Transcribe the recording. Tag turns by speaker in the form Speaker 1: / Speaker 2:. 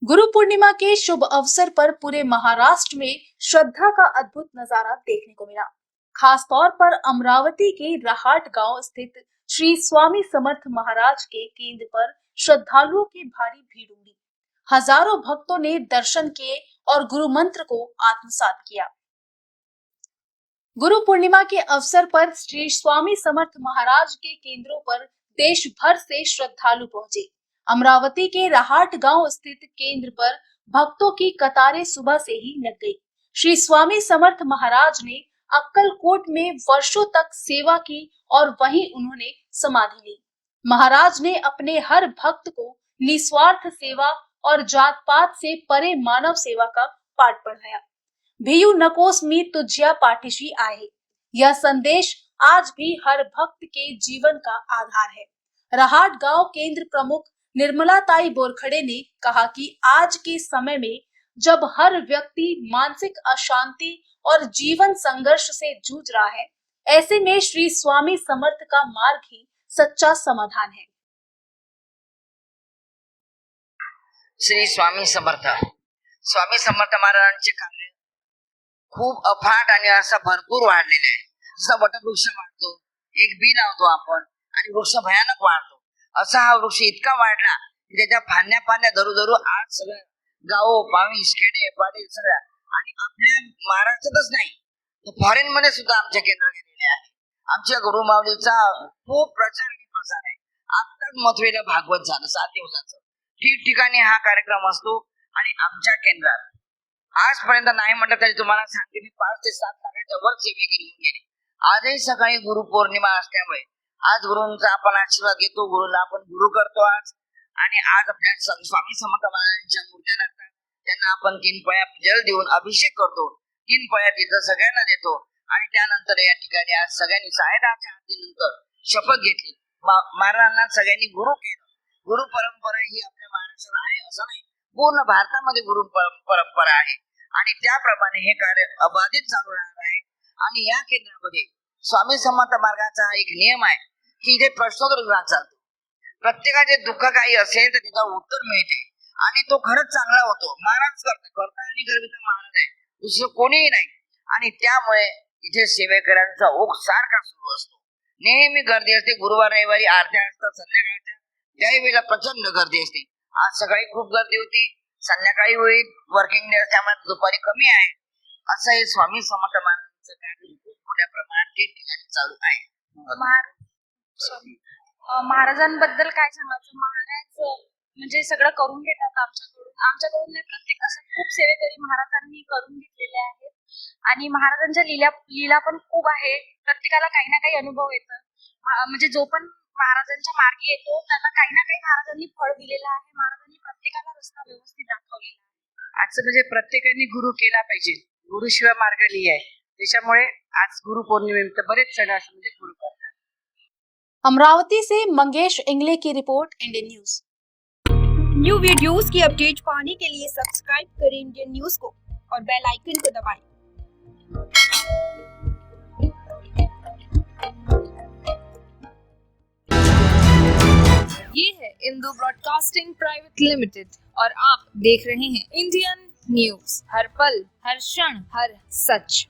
Speaker 1: गुरु पूर्णिमा के शुभ अवसर पर पूरे महाराष्ट्र में श्रद्धा का अद्भुत नजारा देखने को मिला। खास तौर पर अमरावती के रहाट गांव स्थित श्री स्वामी समर्थ महाराज के केंद्र पर श्रद्धालुओं की भारी भीड़ उमड़ी। हजारों भक्तों ने दर्शन किए और गुरु मंत्र को आत्मसात किया। गुरु पूर्णिमा के अवसर पर श्री स्वामी समर्थ महाराज के केंद्रों पर देश भर से श्रद्धालु पहुंचे। अमरावती के रहाट गांव स्थित केंद्र पर भक्तों की कतारें सुबह से ही लग गई। श्री स्वामी समर्थ महाराज ने अक्कलकोट में वर्षों तक सेवा की और वहीं उन्होंने समाधि ली। महाराज ने अपने हर भक्त को निस्वार्थ सेवा और जात पात से परे मानव सेवा का पाठ पढ़ाया। भियू नकोस मी तुझ्या पाठीशी आहे, यह संदेश आज भी हर भक्त के जीवन का आधार है। रहाट गांव केंद्र प्रमुख निर्मलाताई बोरखड़े ने कहा कि आज के समय में जब हर व्यक्ति मानसिक अशांति और जीवन संघर्ष से जूझ रहा है, ऐसे में श्री स्वामी समर्थ का मार्ग ही सच्चा समाधान है।
Speaker 2: श्री स्वामी समर्थ महाराजांचे कार्य खूप अफाट आणि असं भरपूर वाढलेलं आहे। जसं वटवृक्ष वाढतो, एक बी लावतो आपण आणि वृक्ष भयानक वाढतो, असा हा वृक्ष इतका वाढला की त्याच्या फांद्या धरू आज सगळं गाव पावीस खेडे पाडे सगळ्या आणि आपल्या महाराष्ट्रातच नाही तर फॉरेन मध्ये सुद्धा आमच्या केंद्र गेलेले आहे। आमच्या गुरुमाऊलीचा खूप प्रचार आणि प्रसार आहे। आत्ताच मथुरेला भागवत झालं 7 दिवसाचं, ठिकठिकाणी हा कार्यक्रम असतो आणि आमच्या केंद्रात आजपर्यंत नाही म्हटलं तरी तुम्हाला सांगते मी 5 ते 7 लाखाच्या वर सेवेकरी होऊन गेले। आजही सकाळी गुरुपौर्णिमा असल्यामुळे आज गुरूंचा आपण आशीर्वाद घेतो, गुरुला आपण गुरु करतो आज। आणि आज आपल्या स्वामी समर्थ महाराजांच्या मूर्त्या लागतात, त्यांना आपण 3 पळ्या जल देऊन अभिषेक करतो, 3 पळ्या तिथं सगळ्यांना देतो आणि त्यानंतर या ठिकाणी आज सगळ्यांनी साहेबांच्या हातीनंतर शपथ घेतली। महाराजांना सगळ्यांनी गुरु केलं। गुरु परंपरा ही आपल्या महाराष्ट्रात आहे असं नाही, पूर्ण भारतामध्ये गुरु परंपरा आहे आणि त्याप्रमाणे हे कार्य अबाधित चालू राहणार आहे। आणि या केंद्रामध्ये स्वामी समर्थ मार्गाचा एक नियम आहे की इथे प्रश्नोत्तर विभाग चालतो। प्रत्येकाचे दुःख काही असेल तर त्याचं उत्तर मिळते आणि तो खरंच चांगला होतो। महाराज करता आणि गर्विता महाराज आहे, दुसरं कोणीही नाही। आणि त्यामुळे इथे सेवेकरांचा ओघ सारखा सुरू असतो, नेहमी गर्दी असते। गुरुवार रविवारी आरत्या असतात संध्याकाळच्या, त्यावेळेला प्रचंड गर्दी असते। आज सकाळी खूप गर्दी होती, संध्याकाळी होईल, वर्किंग डे त्यामुळे दुपारी कमी आहे। असं हे स्वामी समर्थ महाराजांचं कार्य खूप मोठ्या प्रमाणात ठिकठिकाणी चालू आहे।
Speaker 3: महाराजांबद्दल काय सांगायचं? महाराज म्हणजे सगळं करून घेतात आमच्याकडून नाही, प्रत्येक असं खूप सेवेकरी महाराजांनी करून घेतलेले आहेत आणि महाराजांच्या लीला पण खूप आहे। प्रत्येकाला काही ना काही अनुभव येतं, म्हणजे जो पण महाराजांच्या मार्गी येतो त्याला काही ना काही महाराजांनी फळ दिलेलं आहे। महाराजांनी प्रत्येकाला रस्ता व्यवस्थित दाखवलेला आहे।
Speaker 4: आजचं म्हणजे प्रत्येकाने गुरु केला पाहिजे, गुरुशिवाय मार्ग नाही आहे। त्याच्यामुळे आज गुरु पौर्णिमेनिमित्त बरेच सण असं म्हणजे गुरु करतात।
Speaker 1: अमरावती से मंगेश इंगले की report, Indian news.
Speaker 5: New videos की अपडेट पाने के लिए सब्सक्राइब करें इंडियन न्यूज को और बेल आइकन को दबाएं। ये है इंदू ब्रॉडकास्टिंग प्राइवेट लिमिटेड और आप देख रहे हैं इंडियन न्यूज, हर पल हर क्षण हर सच।